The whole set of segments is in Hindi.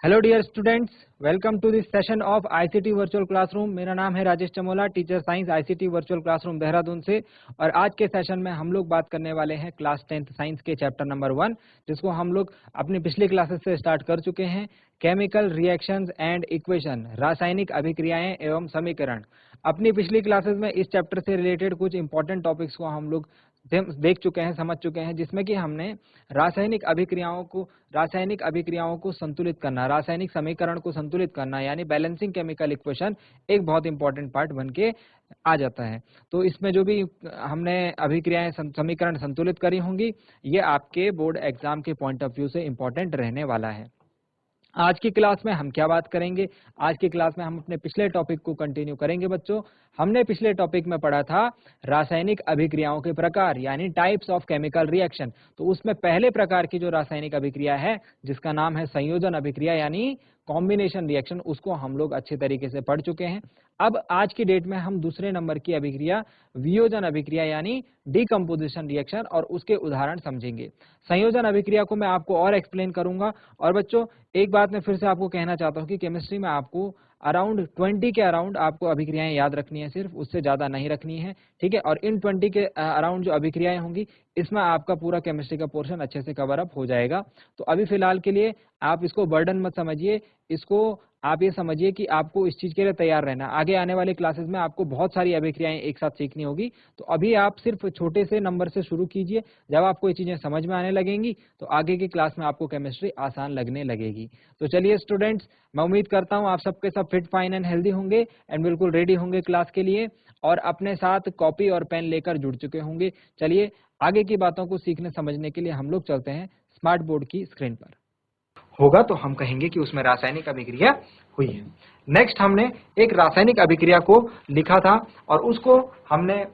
Hello dear students, welcome to this session of ICT virtual classroom. मेरा नाम है Rajesh Chamola, teacher science ICT virtual classroom Dehradun से। और आज के सेशन में हम लोग बात करने वाले हैं क्लास 10th साइंस के चैप्टर नंबर 1, जिसको हम लोग अपनी पिछली क्लासेस से स्टार्ट कर चुके हैं। केमिकल रिएक्शंस एंड इक्वेशन, रासायनिक अभिक्रियाएं एवं समीकरण। अपनी पिछली क्लासेस में इस चैप्टर से रिलेटेड कुछ इंपॉर्टेंट टॉपिक्स को हम लोग देख चुके हैं, समझ चुके हैं, जिसमें कि हमने रासायनिक अभिक्रियाओं को संतुलित करना, रासायनिक समीकरण को संतुलित करना, यानी बैलेंसिंग केमिकल इक्वेशन एक बहुत इंपॉर्टेंट पार्ट बन के आ जाता है। तो इसमें जो भी हमने अभिक्रियाएं समीकरण संतुलित करी होंगी, ये आपके बोर्ड एग्जाम के पॉइंट ऑफ व्यू से इंपॉर्टेंट रहने वाला है। आज की क्लास में हम क्या बात करेंगे? आज की क्लास में हम अपने पिछले टॉपिक को कंटिन्यू करेंगे। बच्चों, हमने पिछले टॉपिक में पढ़ा था रासायनिक अभिक्रियाओं के प्रकार, यानी टाइप्स ऑफ केमिकल रिएक्शन। तो उसमें पहले प्रकार की जो रासायनिक अभिक्रिया है, जिसका नाम है संयोजन अभिक्रिया यानी कॉम्बिनेशन रिएक्शन, उसको हम लोग अच्छे तरीके से पढ़ चुके हैं। अब आज की डेट में हम दूसरे नंबर की अभिक्रिया वियोजन अभिक्रिया यानी डीकंपोजिशन रिएक्शन और उसके उदाहरण समझेंगे। संयोजन अभिक्रिया को मैं आपको और एक्सप्लेन करूंगा। और बच्चों, एक बात मैं फिर से आपको कहना चाहता हूं कि केमिस्ट्री में आपको अराउंड 20 के अराउंड आपको अभिक्रियाएं याद रखनी है, सिर्फ उससे ज्यादा नहीं रखनी है, ठीक है। और इन 20 के अराउंड जो अभिक्रियाएं होंगी, इसमें आपका पूरा केमिस्ट्री का पोर्शन अच्छे से कवर अप हो जाएगा। तो अभी फिलहाल के लिए आप इसको बर्डन मत समझिए, इसको आप ये समझिए कि आपको इस चीज के लिए तैयार रहना। आगे आने वाले क्लासेस में आपको बहुत सारी अभिक्रियाएं एक साथ सीखनी होगी। तो अभी आप सिर्फ छोटे से नंबर से शुरू कीजिए। जब आपको ये चीजें समझ में आने लगेंगी तो आगे की क्लास में आपको केमिस्ट्री आसान लगने लगेगी। तो चलिए स्टूडेंट्स, मैं उम्मीद करता हूं आप सबके सब फिट, फाइन एंड हेल्दी होंगे एंड बिल्कुल रेडी होंगे क्लास के लिए, और अपने साथ कॉपी और पेन लेकर जुड़ चुके होंगे। चलिए आगे की बातों को सीखने समझने के लिए हम लोग चलते हैं स्मार्ट बोर्ड की स्क्रीन पर। होगा तो हम कहेंगे कि उसमें रासायनिक अभिक्रिया हुई है। नेक्स्ट हमने एक रासायनिक अभिक्रिया को लिखा था और उसको हमने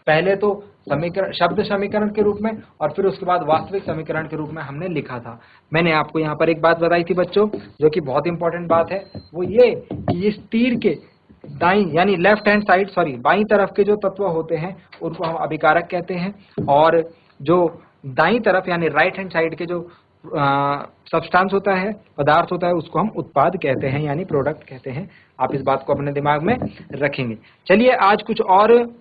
पहले तो समीकरण, शब्द समीकरण के रूप में, और फिर उसके बाद वास्तविक समीकरण के रूप में हमने लिखा था। मैंने आपको यहाँ पर एक बात बताई थी बच्चों, जो कि बहुत इंपॉर्टेंट बात है, वो ये कि इस तीर के दाईं यानी लेफ्ट हैंड साइड, बाईं तरफ के जो तत्व होते हैं उनको हम अभिकारक कहते हैं, और जो दाईं तरफ यानी राइट हैंड साइड के जो सब्सटेंस होता है, पदार्थ होता है, उसको हम उत्पाद कहते हैं यानी प्रोडक्ट कहते हैं। आप इस बात को अपने दिमाग में रखेंगे। चलिए आज कुछ और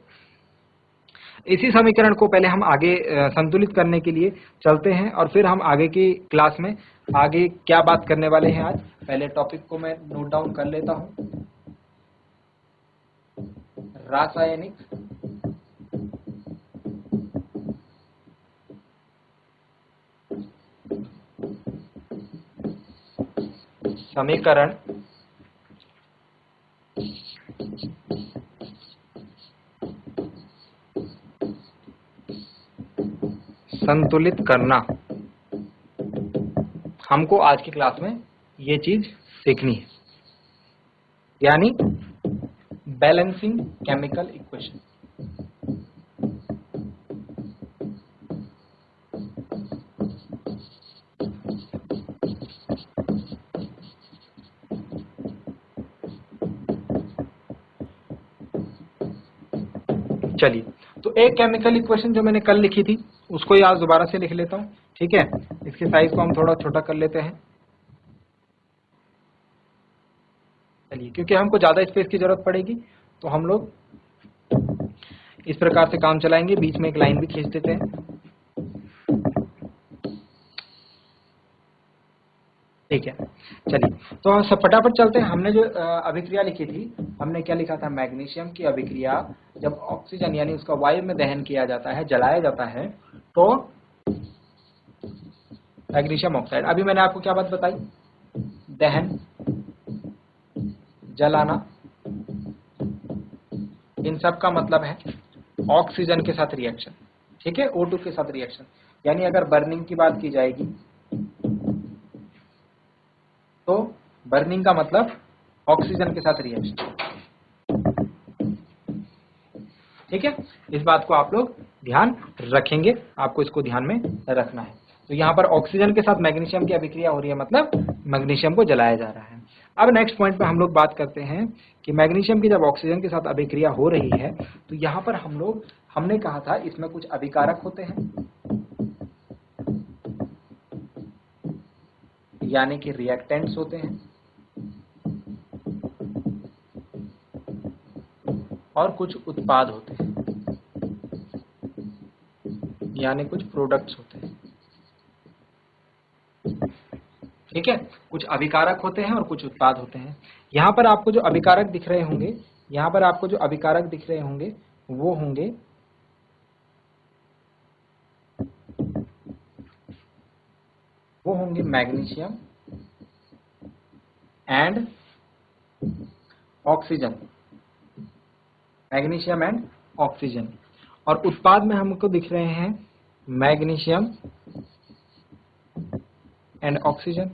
इसी समीकरण को पहले हम आगे संतुलित करने के लिए चलते हैं, और फिर हम आगे की क्लास में आगे क्या बात करने वाले हैं। आज पहले टॉपिक को मैं नोट डाउन कर लेता हूं। रासायनिक समीकरण संतुलित करना, हमको आज की क्लास में ये चीज सीखनी है, यानी बैलेंसिंग केमिकल इक्वेशन। चलिए, तो एक केमिकल इक्वेशन जो मैंने कल लिखी थी उसको आज दोबारा से लिख लेता हूं, ठीक है। इसके साइज को हम थोड़ा छोटा कर लेते हैं। चलिए, क्योंकि हमको ज्यादा स्पेस की जरूरत पड़ेगी तो हम लोग इस प्रकार से काम चलाएंगे। बीच में एक लाइन भी खींच देते हैं, ठीक है। चलिए, तो हम सब फटाफट चलते हैं। हमने जो अभिक्रिया लिखी थी, हमने क्या लिखा था? मैग्नीशियम की अभिक्रिया जब ऑक्सीजन यानी उसका वायु में दहन किया जाता है, जलाया जाता है, तो मैग्नीशियम ऑक्साइड। अभी मैंने आपको क्या बात बताई? दहन, जलाना, इन सब का मतलब है ऑक्सीजन के साथ रिएक्शन, ठीक है, O2 के साथ रिएक्शन। यानी अगर बर्निंग की बात की जाएगी तो बर्निंग का मतलब ऑक्सीजन के साथ रिएक्शन, ठीक है। इस बात को आप लोग ध्यान रखेंगे, आपको इसको ध्यान में रखना है। तो यहाँ पर ऑक्सीजन के साथ मैग्नीशियम की अभिक्रिया हो रही है, मतलब मैग्नीशियम को जलाया जा रहा है। अब नेक्स्ट पॉइंट पे हम लोग बात करते हैं कि मैग्नीशियम की जब ऑक्सीजन के साथ अभिक्रिया हो रही है तो यहाँ पर हमने कहा था इसमें कुछ अभिकारक होते हैं, यानी कि रिएक्टेंट्स होते हैं, और कुछ उत्पाद होते हैं, यानी कुछ प्रोडक्ट्स होते हैं। ठीक है, कुछ अभिकारक होते हैं और कुछ उत्पाद होते हैं। यहां पर आपको जो अभिकारक दिख रहे होंगे, यहां पर आपको जो अभिकारक दिख रहे होंगे वो होंगे magnesium and oxygen, magnesium and oxygen. और उत्पाद में हमको दिख रहे हैं मैग्नीशियम एंड ऑक्सीजन,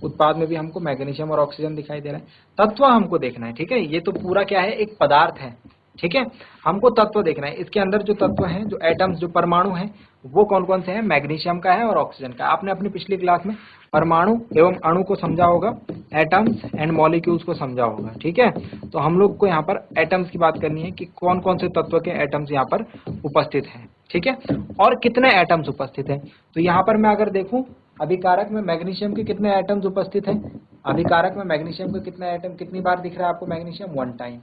उत्पाद में भी हमको मैग्नीशियम और ऑक्सीजन दिखाई दे रहा है। तत्व हमको देखना है, ठीक है, ये तो पूरा क्या है, एक पदार्थ है, ठीक है, हमको तत्व देखना है। इसके अंदर जो तत्व हैं, जो एटम्स, जो परमाणु हैं, वो कौन कौन से हैं, मैग्नीशियम का है और ऑक्सीजन का। आपने अपनी पिछली क्लास में परमाणु एवं अणु को समझा होगा, एटम्स एंड मॉलिक्यूल्स को समझा होगा, ठीक है। तो हम लोग को यहाँ पर एटम्स की बात करनी है कि कौन कौन से तत्व के एटम्स यहाँ पर उपस्थित हैं, ठीक है, और कितने एटम्स उपस्थित हैं। तो यहाँ पर मैं अगर देखूं, अभिकारक में मैग्नीशियम के कितने एटम्स उपस्थित हैं, अभिकारक में मैग्नीशियम के कितने एटम, कितनी बार दिख रहा है आपको मैग्नीशियम, 1 टाइम,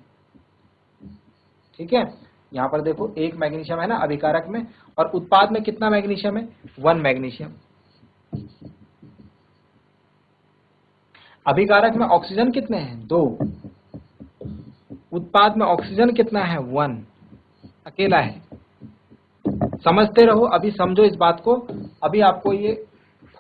ठीक है। यहाँ पर देखो 1 मैग्नीशियम है ना अभिकारक में, और उत्पाद में कितना मैग्नीशियम है, 1 मैग्नीशियम। अभिकारक में ऑक्सीजन कितने हैं, 2। उत्पाद में ऑक्सीजन कितना है, 1, अकेला है। समझते रहो, अभी समझो इस बात को, अभी आपको ये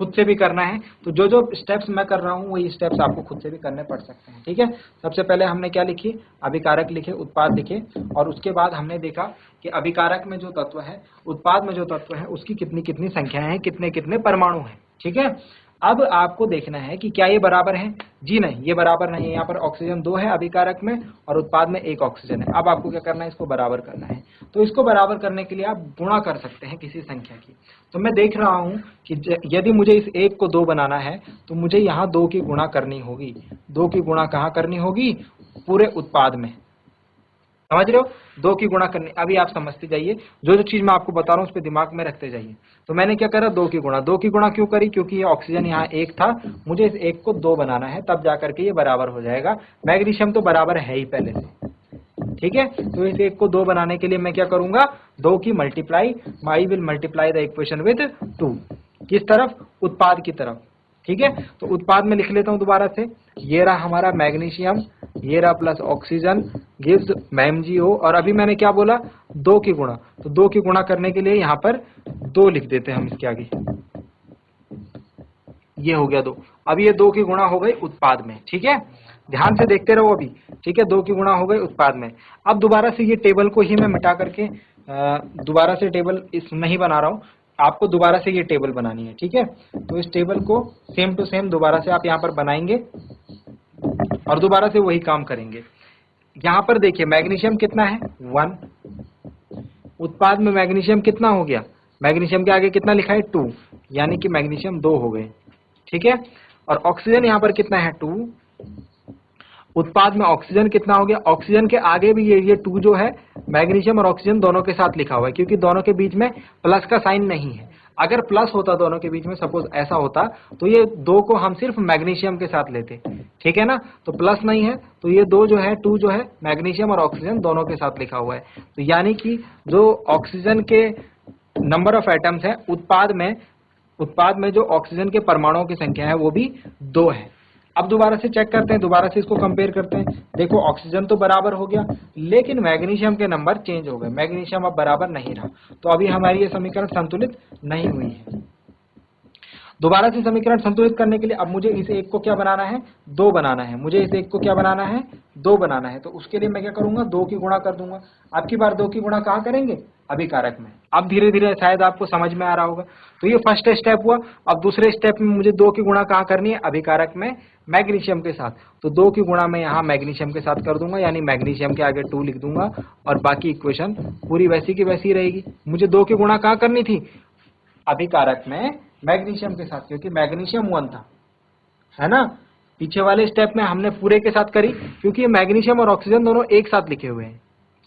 खुद से भी करना है। तो जो जो स्टेप्स मैं कर रहा हूं वही स्टेप्स आपको खुद से भी करने पड़ सकते हैं, ठीक है। सबसे पहले हमने क्या लिखी, अभिकारक लिखे, उत्पाद लिखे, और उसके बाद हमने देखा कि अभिकारक में जो तत्व है, उत्पाद में जो तत्व है, उसकी कितनी कितनी संख्याएं हैं, कितने कितने परमाणु हैं, ठीक है। अब आपको देखना है कि क्या ये बराबर है, जी नहीं, ये बराबर नहीं है। यहाँ पर ऑक्सीजन 2 है अभिकारक में और उत्पाद में 1 ऑक्सीजन है। अब आपको क्या करना है, इसको बराबर करना है। तो इसको बराबर करने के लिए आप गुणा कर सकते हैं किसी संख्या की। तो मैं देख रहा हूं कि यदि मुझे इस 1 को 2 बनाना है तो मुझे यहाँ 2 की गुणा करनी होगी। 2 की गुणा कहाँ करनी होगी, पूरे उत्पाद में, समझ रहे हो, 2 की गुणा करनी। अभी आप समझते जाइए, जो जो चीज मैं आपको बता रहा हूँ उस पर दिमाग में रखते जाइए। तो मैंने क्या करा, 2 की गुणा। 2 की गुणा क्यों करी, क्योंकि ये ऑक्सीजन यहाँ 1 था, मुझे इस 1 को 2 बनाना है, तब जाकर के ये बराबर हो जाएगा। मैग्नीशियम तो बराबर है ही पहले से, ठीक है। तो इस 1 को 2 बनाने के लिए मैं क्या करूंगा, 2 की multiply, I will multiply the equation with 2। किस तरफ, उत्पाद की तरफ, ठीक है। तो उत्पाद में लिख लेता हूं दोबारा से, ये रहा हमारा मैग्नीशियम, ये रहा प्लस ऑक्सीजन गिव्स MgO। और अभी मैंने क्या बोला, 2 की गुणा। तो 2 की गुणा करने के लिए यहाँ पर 2 लिख देते हैं हम इसके आगे, ये हो गया 2। अब ये 2 की गुणा हो गई उत्पाद में, ठीक है, ध्यान से देखते रहो अभी, ठीक है। 2 की गुणा हो गई उत्पाद में। अब दोबारा से ये टेबल को ही मैं मिटा करके दोबारा से टेबल इस नहीं बना रहा हूँ, आपको दोबारा से ये टेबल बनानी है, ठीक है। तो इस टेबल को सेम टू सेम दोबारा से आप यहाँ पर बनाएंगे और दोबारा से वही काम करेंगे। यहाँ पर देखिए मैग्नीशियम कितना है, 1। उत्पाद में मैग्नीशियम कितना हो गया, मैग्नीशियम के आगे कितना लिखा है, 2, यानी कि मैग्नीशियम 2 हो गए, ठीक है। और ऑक्सीजन यहाँ पर कितना है, 2। उत्पाद में ऑक्सीजन कितना हो गया, ऑक्सीजन के आगे भी ये 2 जो है, मैग्नीशियम और ऑक्सीजन दोनों के साथ लिखा हुआ है, क्योंकि दोनों के बीच में प्लस का साइन नहीं है। अगर प्लस होता दोनों के बीच में, सपोज ऐसा होता, तो ये 2 को हम सिर्फ मैग्नीशियम के साथ लेते, ठीक है ना। तो प्लस नहीं है, तो ये 2 जो है, 2 जो है, मैग्नीशियम और ऑक्सीजन दोनों के साथ लिखा हुआ है। तो यानी कि जो ऑक्सीजन के नंबर ऑफ एटम्स है उत्पाद में जो ऑक्सीजन के परमाणुओं की संख्या है वो भी 2 है। अब दोबारा से चेक करते हैं, दोबारा से इसको कंपेयर करते हैं। देखो ऑक्सीजन तो बराबर हो गया, लेकिन मैग्नीशियम के नंबर चेंज हो गए, मैग्नीशियम अब बराबर नहीं रहा। तो अभी हमारी ये समीकरण संतुलित नहीं हुई है। दोबारा से समीकरण संतुलित करने के लिए अब मुझे इस 1 को क्या बनाना है, 2 बनाना है। मुझे इस 1 को क्या बनाना है, 2 बनाना है। तो उसके लिए मैं क्या करूंगा, 2 की गुणा कर दूंगा। अब की बार 2 की गुणा कहाँ करेंगे, अभिकारक में। अब धीरे धीरे शायद आपको समझ में आ रहा होगा। तो ये फर्स्ट स्टेप हुआ। अब दूसरे स्टेप में मुझे 2 की गुणा कहाँ करनी है, अभिकारक में मैग्नीशियम के साथ। तो 2 की गुणा मैं यहाँ मैग्नीशियम के साथ कर दूंगा, यानी मैग्नीशियम के आगे 2 लिख दूंगा और बाकी इक्वेशन पूरी वैसी की वैसी रहेगी। मुझे 2 की गुणा कहाँ करनी थी, अभिकारक में मैग्नीशियम के साथ, क्योंकि मैग्नीशियम 1 था, है ना। पीछे वाले स्टेप में हमने पूरे के साथ करी, क्योंकि मैग्नीशियम और ऑक्सीजन दोनों एक साथ लिखे हुए हैं,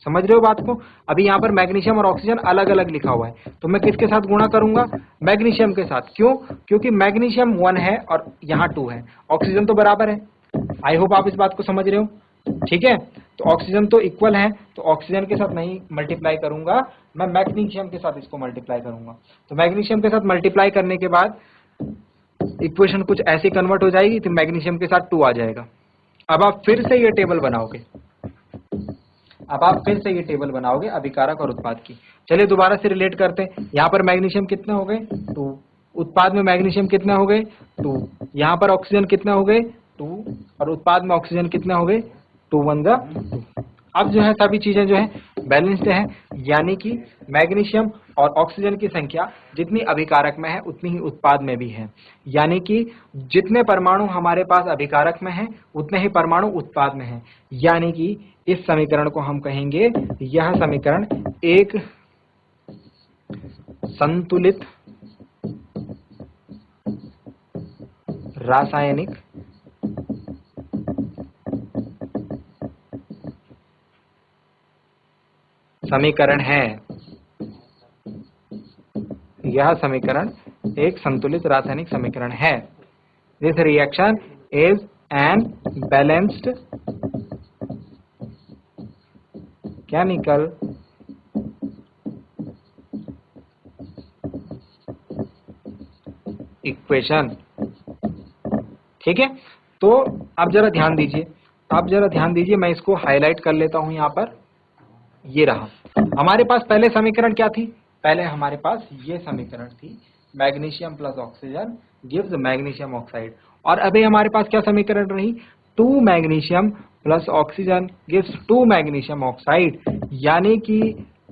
समझ रहे हो बात को? अभी यहाँ पर मैग्नीशियम और ऑक्सीजन अलग अलग लिखा हुआ है, तो मैं किसके साथ गुणा करूंगा? मैग्नीशियम के साथ। क्यों? क्योंकि मैग्नीशियम 1 है और यहाँ 2 है, ऑक्सीजन तो बराबर है। आई होप आप इस बात को समझ रहे हो, ठीक है? तो ऑक्सीजन तो इक्वल है, तो ऑक्सीजन के साथ नहीं मल्टीप्लाई करूंगा, मैं मैग्नीशियम के साथ इसको मल्टीप्लाई करूंगा। तो मैग्नीशियम के साथ मल्टीप्लाई करने के बाद इक्वेशन कुछ ऐसी कन्वर्ट हो जाएगी, तो मैग्नीशियम के साथ 2 आ जाएगा। अब आप फिर से ये टेबल बनाओगे, अभिकारक और उत्पाद की। चलिए दोबारा से रिलेट करते हैं। यहाँ पर मैग्नीशियम कितने हो गए? 2। उत्पाद में मैग्नीशियम कितने हो गए? 2। यहाँ पर ऑक्सीजन कितने हो गए? 2। और उत्पाद में ऑक्सीजन कितने हो गए? 2 1 जा 2। अब जो है सभी चीजें जो है बैलेंस्ड है, यानी कि मैग्नीशियम और ऑक्सीजन की संख्या जितनी अभिकारक में है उतनी ही उत्पाद में भी है, यानी कि जितने परमाणु हमारे पास अभिकारक में हैं उतने ही परमाणु उत्पाद में हैं, यानी कि इस समीकरण को हम कहेंगे, यह समीकरण एक संतुलित रासायनिक समीकरण है। यह समीकरण एक संतुलित रासायनिक समीकरण है। This reaction is an balanced chemical equation. ठीक है, तो अब जरा ध्यान दीजिए, मैं इसको हाईलाइट कर लेता हूं। यहां पर ये रहा, हमारे पास पहले समीकरण क्या थी? पहले हमारे पास ये समीकरण थी, magnesium plus oxygen gives magnesium oxide. और अभी हमारे पास क्या समीकरण रही? 2 magnesium plus oxygen gives 2 magnesium oxide. यानी कि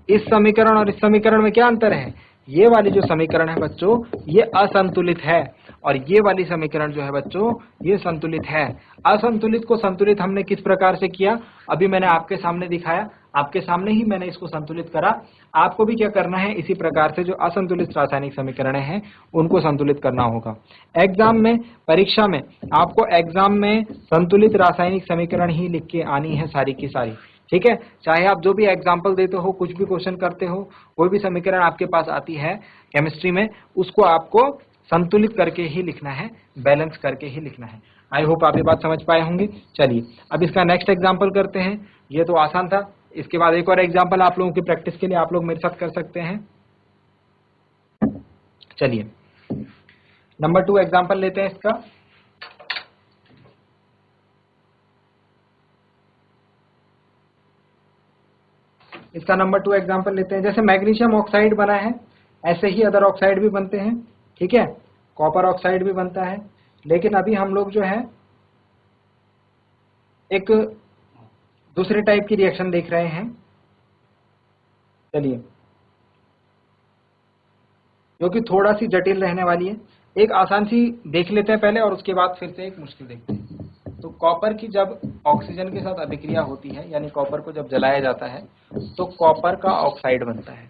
इस समीकरण और इस समीकरण में क्या अंतर है? ये वाली जो समीकरण है बच्चों, ये असंतुलित है, और ये वाली समीकरण जो है बच्चों, ये संतुलित है। असंतुलित को संतुलित हमने किस प्रकार से किया? अभी मैंने आपके सामने दिखाया, आपके सामने ही मैंने इसको संतुलित करा। आपको भी क्या करना है? इसी प्रकार से जो असंतुलित रासायनिक समीकरण हैं उनको संतुलित करना होगा। एग्जाम में, परीक्षा में आपको एग्जाम में संतुलित रासायनिक समीकरण ही लिख के आनी है सारी की सारी। ठीक है, चाहे आप जो भी एग्जाम्पल देते हो, कुछ भी क्वेश्चन करते हो, कोई भी समीकरण आपके पास आती है केमिस्ट्री में, उसको आपको संतुलित करके ही लिखना है, बैलेंस करके ही लिखना है। आई होप आप ये बात समझ पाए होंगे। चलिए अब इसका नेक्स्ट एग्जाम्पल करते हैं। ये तो आसान था, इसके बाद एक और एग्जाम्पल आप लोगों की प्रैक्टिस के लिए आप लोग मेरे साथ कर सकते हैं। चलिए नंबर 2 एग्जाम्पल लेते हैं इसका। नंबर 2 एग्जाम्पल लेते हैं। जैसे मैग्नीशियम ऑक्साइड बना है, ऐसे ही अदर ऑक्साइड भी बनते हैं। ठीक है, कॉपर ऑक्साइड भी बनता है। लेकिन अभी हम लोग जो है एक दूसरे टाइप की रिएक्शन देख रहे हैं। चलिए, जो कि थोड़ा सी जटिल रहने वाली है। एक आसान सी देख लेते हैं पहले, और उसके बाद फिर से एक मुश्किल देखते हैं। तो कॉपर की जब ऑक्सीजन के साथ अभिक्रिया होती है, यानी कॉपर को जब जलाया जाता है, तो कॉपर का ऑक्साइड बनता है।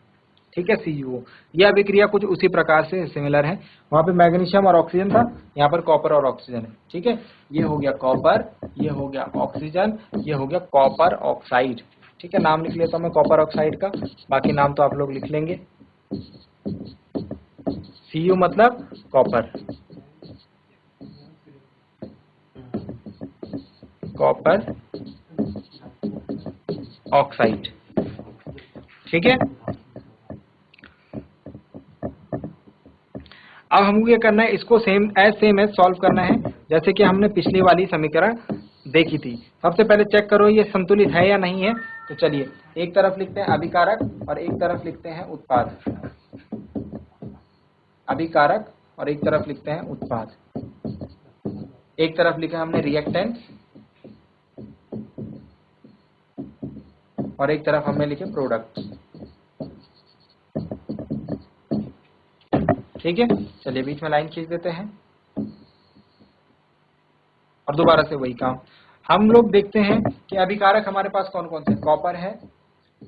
ठीक है, CuO। यह अभिक्रिया कुछ उसी प्रकार से सिमिलर है। वहां पे मैग्नीशियम और ऑक्सीजन था, यहाँ पर कॉपर और ऑक्सीजन है। ठीक है, ये हो गया कॉपर, ये हो गया ऑक्सीजन, ये हो गया कॉपर ऑक्साइड। ठीक है, नाम लिख लेता हूं मैं कॉपर ऑक्साइड का, बाकी नाम तो आप लोग लिख लेंगे। Cu मतलब कॉपर, कॉपर ऑक्साइड। ठीक है, अब हमको क्या करना है? इसको सेम एज सॉल्व करना है, जैसे कि हमने पिछली वाली समीकरण देखी थी। सबसे पहले चेक करो ये संतुलित है या नहीं है। तो चलिए, एक तरफ लिखते हैं अभिकारक और एक तरफ लिखते हैं उत्पाद। अभिकारक और एक तरफ लिखते हैं उत्पाद। एक तरफ लिखा हमने रिएक्टेंट और एक तरफ हमने लिखे प्रोडक्ट। ठीक है, चलिए बीच में लाइन खींच देते हैं और दोबारा से वही काम। हम लोग देखते हैं कि अभिकारक हमारे पास कौन कौन से? कॉपर है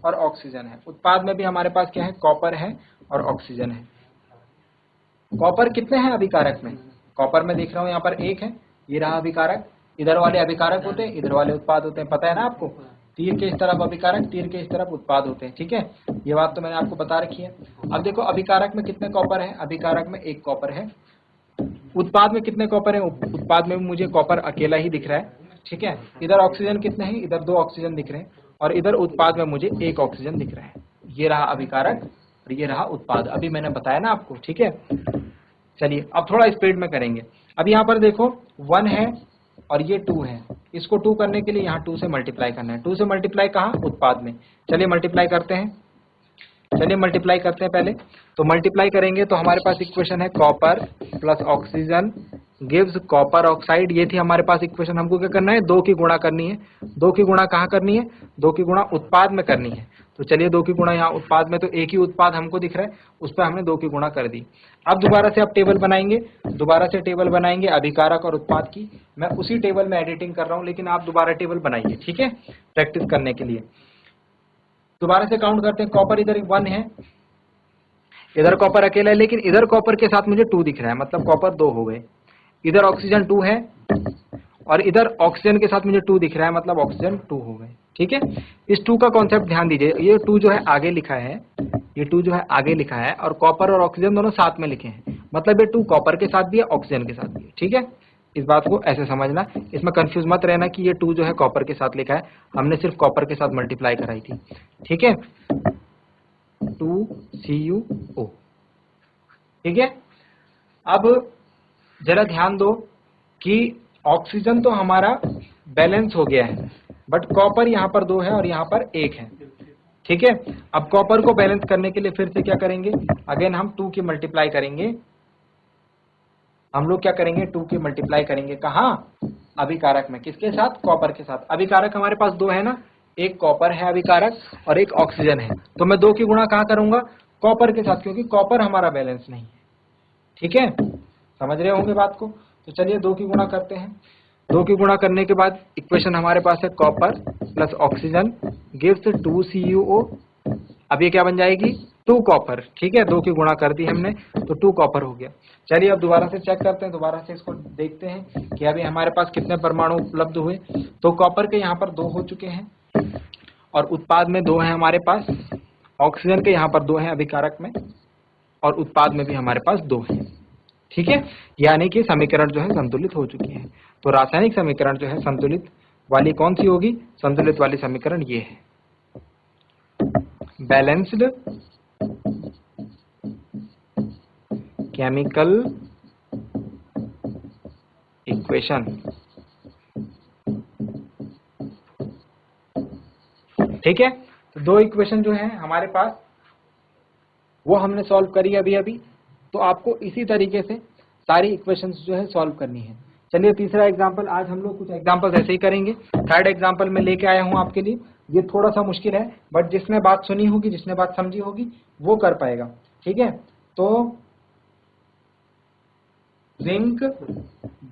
और ऑक्सीजन है। उत्पाद में भी हमारे पास क्या है? कॉपर है और ऑक्सीजन है। कॉपर कितने हैं अभिकारक में? कॉपर में देख रहा हूं यहाँ पर 1 है, ये रहा अभिकारक। इधर वाले अभिकारक होते हैं, इधर वाले उत्पाद होते हैं, पता है ना आपको? तीर के इस तरफ अभिकारक, तीर के इस तरफ उत्पाद होते हैं, ठीक है। ये बात तो मैंने आपको बता रखी है। अब देखो अभिकारक में कितने कॉपर है, अभिकारक में 1 कॉपर है। उत्पाद में कितने कॉपर है, उत्पाद में मुझे कॉपर अकेला ही दिख रहा है, ठीक है। इधर ऑक्सीजन कितने हैं, इधर 2 ऑक्सीजन दिख रहे हैं, और इधर उत्पाद में मुझे 1 ऑक्सीजन दिख रहा है। ये रहा अभिकारक और ये रहा उत्पाद, अभी मैंने बताया ना आपको, ठीक है। चलिए अब थोड़ा स्पीड में करेंगे। अब यहाँ पर देखो 1 है और ये 2 है, इसको 2 करने के लिए यहाँ 2 से मल्टीप्लाई करना है। 2 से मल्टीप्लाई कहाँ, उत्पाद में। चलिए मल्टीप्लाई करते हैं, चलिए मल्टीप्लाई करते हैं पहले। तो मल्टीप्लाई करेंगे तो हमारे पास इक्वेशन है copper plus oxygen gives copper oxide. ये थी हमारे पास इक्वेशन। हमको क्या करना है, 2 की गुणा करनी है। 2 की गुणा कहाँ करनी है, 2 की गुणा उत्पाद में करनी है। तो चलिए 2 की गुणा यहाँ उत्पाद में, तो एक ही उत्पाद हमको दिख रहा है, उस पर हमने 2 की गुणा कर दी। अब दोबारा से आप टेबल बनाएंगे, दोबारा से टेबल बनाएंगे अभिकारक और उत्पाद की। मैं उसी टेबल में एडिटिंग कर रहा हूँ, लेकिन आप दोबारा टेबल बनाइए, ठीक है, प्रैक्टिस करने के लिए। दोबारा से काउंट करते हैं। कॉपर इधर 1 है, इधर कॉपर अकेला है, लेकिन इधर कॉपर के साथ मुझे 2 दिख रहा है, मतलब कॉपर 2 हो गए। इधर ऑक्सीजन 2 है और इधर ऑक्सीजन के साथ मुझे 2 दिख रहा है, मतलब ऑक्सीजन 2 हो गए, ठीक है। इस 2 का कॉन्सेप्ट ध्यान दीजिए, ये 2 जो है आगे लिखा है, ये 2 जो है आगे लिखा है, और कॉपर और ऑक्सीजन दोनों साथ में लिखे हैं, मतलब ये 2 कॉपर के साथ भी है, ऑक्सीजन के साथ भी है, ठीक है। इस बात को ऐसे समझना, इसमें कंफ्यूज मत रहना कि ये 2 जो है कॉपर के साथ लिखा है, हमने सिर्फ कॉपर के साथ मल्टीप्लाई कराई थी, ठीक है। 2CuO, ठीक है। अब जरा ध्यान दो कि ऑक्सीजन तो हमारा बैलेंस हो गया है, बट कॉपर यहाँ पर 2 है और यहाँ पर 1 है, ठीक है। अब कॉपर को बैलेंस करने के लिए फिर से क्या करेंगे, अगेन हम 2 की मल्टीप्लाई करेंगे। हम लोग क्या करेंगे, 2 की मल्टीप्लाई करेंगे, कहाँ, अभिकारक में। किसके साथ, कॉपर के साथ। अभिकारक हमारे पास 2 है ना, 1 कॉपर है अभिकारक और 1 ऑक्सीजन है, तो मैं 2 की गुणा कहाँ करूंगा, कॉपर के साथ, क्योंकि कॉपर हमारा बैलेंस नहीं है, ठीक है। समझ रहे होंगे बात को। तो चलिए 2 की गुणा करते हैं। 2 की गुणा करने के बाद इक्वेशन हमारे पास है copper plus oxygen gives 2CuO। अब ये क्या बन जाएगी, 2 कॉपर, ठीक है। 2 की गुणा कर दी हमने तो 2 कॉपर हो गया। चलिए अब दोबारा से चेक करते हैं, दोबारा से इसको देखते हैं कि अभी हमारे पास कितने परमाणु उपलब्ध हुए। तो कॉपर के यहाँ पर 2 हो चुके हैं और उत्पाद में 2 है हमारे पास। ऑक्सीजन के यहाँ पर 2 है अभिकारक में, और उत्पाद में भी हमारे पास 2 है, ठीक है। यानी कि समीकरण जो है संतुलित हो चुकी है। तो रासायनिक समीकरण जो है संतुलित वाली कौन सी होगी, संतुलित वाली समीकरण ये है, बैलेंस्ड केमिकल इक्वेशन, ठीक है। तो 2 इक्वेशन जो है हमारे पास वो हमने सॉल्व करी अभी अभी। तो आपको इसी तरीके से सारी इक्वेशंस जो है सॉल्व करनी है। चलिए तीसरा एग्जांपल, आज हम लोग कुछ एग्जांपल्स ऐसे ही करेंगे। थर्ड एग्जांपल में लेके आया हूं आपके लिए, ये थोड़ा सा मुश्किल है, बट जिसने बात सुनी होगी, जिसने बात समझी होगी, वो कर पाएगा, ठीक है। तो जिंक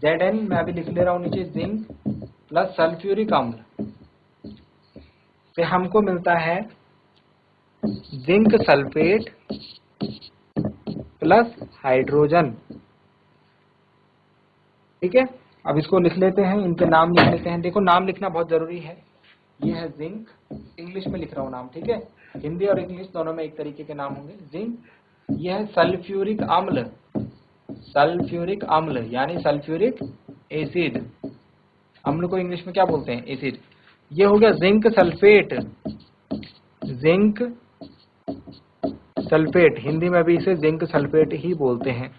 Zn, मैं अभी लिख ले रहा हूं नीचे, जिंक प्लस सल्फ्यूरिक अम्ल से हमको मिलता है जिंक सल्फेट प्लस हाइड्रोजन, ठीक है। अब इसको लिख लेते हैं, इनके नाम लिख लेते हैं। देखो नाम लिखना बहुत जरूरी है। ये है जिंक, इंग्लिश में लिख रहा हूँ नाम, ठीक है। हिंदी और इंग्लिश दोनों में एक तरीके के नाम होंगे। जिंक, ये है सल्फ्यूरिक अम्ल, सल्फ्यूरिक अम्ल यानी सल्फ्यूरिक एसिड। अम्ल को इंग्लिश में क्या बोलते हैं, एसिड। ये हो गया zinc sulphate, zinc sulphate, Hindi में भी इसे जिंक सल्फेट ही बोलते हैं।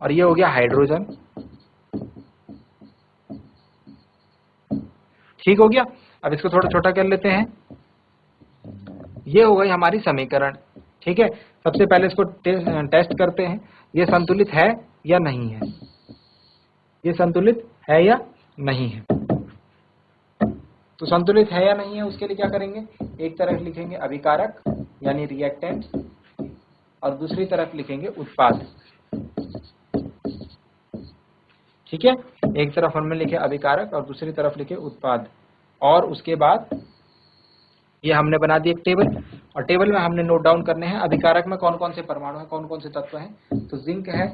और ये हो गया हाइड्रोजन, ठीक हो गया। अब इसको थोड़ा छोटा कर लेते हैं। ये हो गई हमारी समीकरण, ठीक है। सबसे पहले इसको टेस्ट करते हैं, ये संतुलित है या नहीं है, ये संतुलित है या नहीं है। तो संतुलित है या नहीं है, उसके लिए क्या करेंगे, एक तरफ लिखेंगे अभिकारक यानी रिएक्टेंट और दूसरी तरफ लिखेंगे उत्पाद, ठीक है। एक तरफ हमने लिखे अभिकारक और दूसरी तरफ लिखे उत्पाद, और उसके बाद ये हमने बना दी एक टेबल, और टेबल में हमने नोट डाउन करने हैं अभिकारक में कौन कौन से परमाणु हैं, कौन कौन से तत्व हैं। तो जिंक है,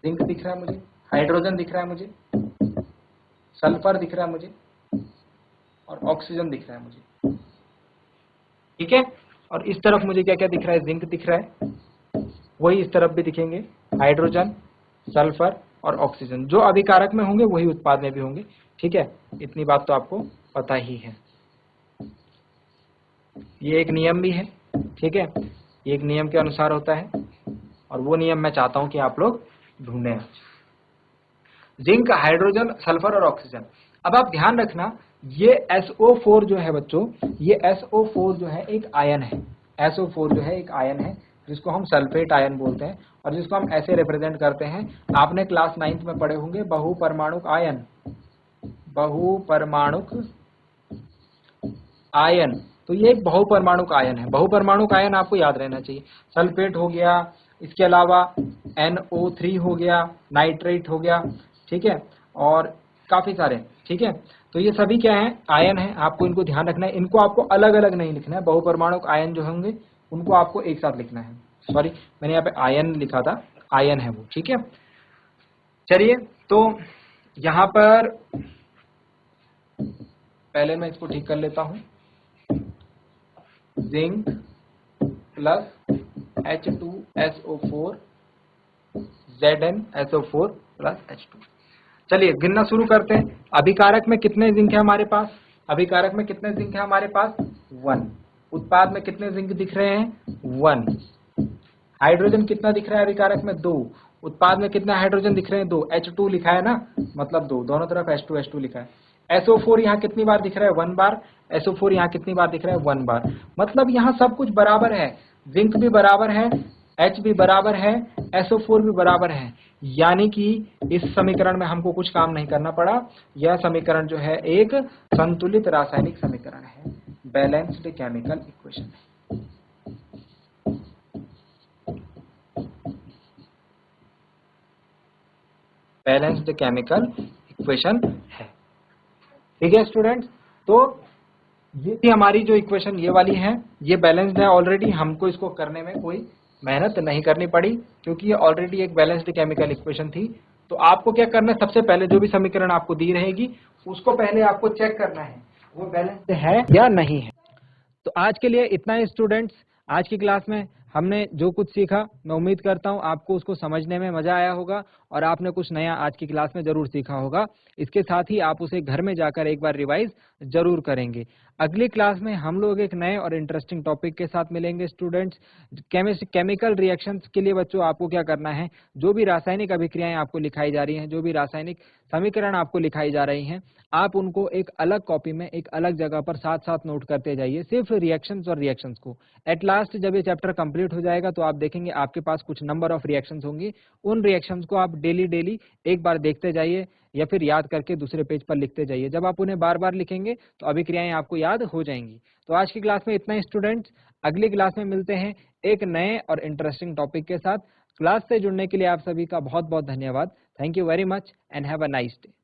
जिंक दिख रहा है मुझे, हाइड्रोजन दिख रहा है मुझे, सल्फर दिख रहा है मुझे, और ऑक्सीजन दिख रहा है मुझे, ठीक है। और इस तरफ मुझे क्या क्या दिख रहा है, जिंक दिख रहा है, वही इस तरफ भी दिखेंगे हाइड्रोजन, सल्फर और ऑक्सीजन। जो अभिकारक में होंगे वही उत्पाद में भी होंगे। ठीक है, इतनी बात तो आपको पता ही है। ये एक नियम भी है, ठीक है, ये एक नियम के अनुसार होता है और वो नियम मैं चाहता हूं कि आप लोग ढूंढें। जिंक, हाइड्रोजन, सल्फर और ऑक्सीजन। अब आप ध्यान रखना, ये SO4 जो है बच्चों, ये SO4 जो है एक आयन है। SO4 जो है एक आयन है जिसको हम सल्फेट आयन बोलते हैं और जिसको हम ऐसे रिप्रेजेंट करते हैं। आपने क्लास 9th में पढ़े होंगे बहुपरमाणुक आयन, बहुपरमाणुक आयन। तो ये एक बहुपरमाणुक आयन है। बहुपरमाणुक आयन आपको याद रहना चाहिए। सल्फेट हो गया, इसके अलावा NO3 हो गया, नाइट्रेट हो गया, ठीक है, और काफी सारे। ठीक है, तो ये सभी क्या है, आयन है। आपको इनको ध्यान रखना है, इनको आपको अलग अलग नहीं लिखना है। बहुपरमाणुक आयन जो होंगे उनको आपको एक साथ लिखना है। सॉरी, मैंने यहाँ पे आयन लिखा था, आयन है वो। ठीक है, चलिए, तो यहाँ पर पहले मैं इसको ठीक कर लेता हूं। Zinc plus H2SO4 ZnSO4 plus H2। चलिए गिनना शुरू करते हैं। अभिकारक में कितने जिंक है हमारे पास, अभिकारक में कितने जिंक है हमारे पास, 1। उत्पाद में कितने जिंक दिख रहे हैं, 1। हाइड्रोजन कितना दिख रहा है अभिकारक में, 2। उत्पाद में कितना हाइड्रोजन दिख रहे हैं, 2। H2 लिखा है ना, मतलब 2, दोनों तरफ H2 लिखा है। SO4 यहाँ कितनी बार दिख रहा है, 1 बार। SO4 यहाँ कितनी बार दिख रहा है, 1 बार। मतलब यहाँ सब कुछ बराबर है, जिंक भी बराबर है, H भी बराबर है, SO4 भी बराबर है। यानी कि इस समीकरण में हमको कुछ काम नहीं करना पड़ा। यह समीकरण जो है एक संतुलित रासायनिक समीकरण है, बैलेंस्ड केमिकल इक्वेशन है। बैलेंस्ड केमिकल इक्वेशन है। ठीक है स्टूडेंट्स, तो ये थी हमारी जो इक्वेशन, ये वाली है, ये बैलेंस्ड है ऑलरेडी। हमको इसको करने में कोई मेहनत नहीं करनी पड़ी क्योंकि ये ऑलरेडी एक बैलेंस्ड केमिकल इक्वेशन थी। तो आपको क्या करना है, सबसे पहले जो भी समीकरण आपको दी रहेगी उसको पहले आपको चेक करना है वो बैलेंस्ड है या नहीं है। तो आज के लिए इतना ही स्टूडेंट्स। आज की क्लास में हमने जो कुछ सीखा, मैं उम्मीद करता हूं आपको उसको समझने में मजा आया होगा और आपने कुछ नया आज की क्लास में जरूर सीखा होगा। इसके साथ ही आप उसे घर में जाकर एक बार रिवाइज जरूर करेंगे। अगली क्लास में हम लोग एक नए और इंटरेस्टिंग टॉपिक के साथ मिलेंगे स्टूडेंट्स। केमिकल रिएक्शंस के लिए बच्चों आपको क्या करना है, जो भी रासायनिक अभिक्रियाएं आपको लिखाई जा रही हैं, जो भी रासायनिक समीकरण आपको लिखाई जा रही हैं, आप उनको एक अलग कॉपी में एक अलग जगह पर साथ साथ नोट करते जाइए, सिर्फ रिएक्शंस और रिएक्शंस को। एट लास्ट जब ये चैप्टर कंप्लीट हो जाएगा तो आप देखेंगे आपके पास कुछ नंबर ऑफ रिएक्शंस होंगी। उन रिएक्शंस को आप डेली एक बार देखते जाइए या फिर याद करके दूसरे पेज पर लिखते जाइए। जब आप उन्हें बार बार लिखेंगे तो अभिक्रियाएं आपको याद हो जाएंगी। तो आज की क्लास में इतना ही स्टूडेंट्स। अगली क्लास में मिलते हैं एक नए और इंटरेस्टिंग टॉपिक के साथ। क्लास से जुड़ने के लिए आप सभी का बहुत बहुत धन्यवाद। Thank you very much and have a nice day.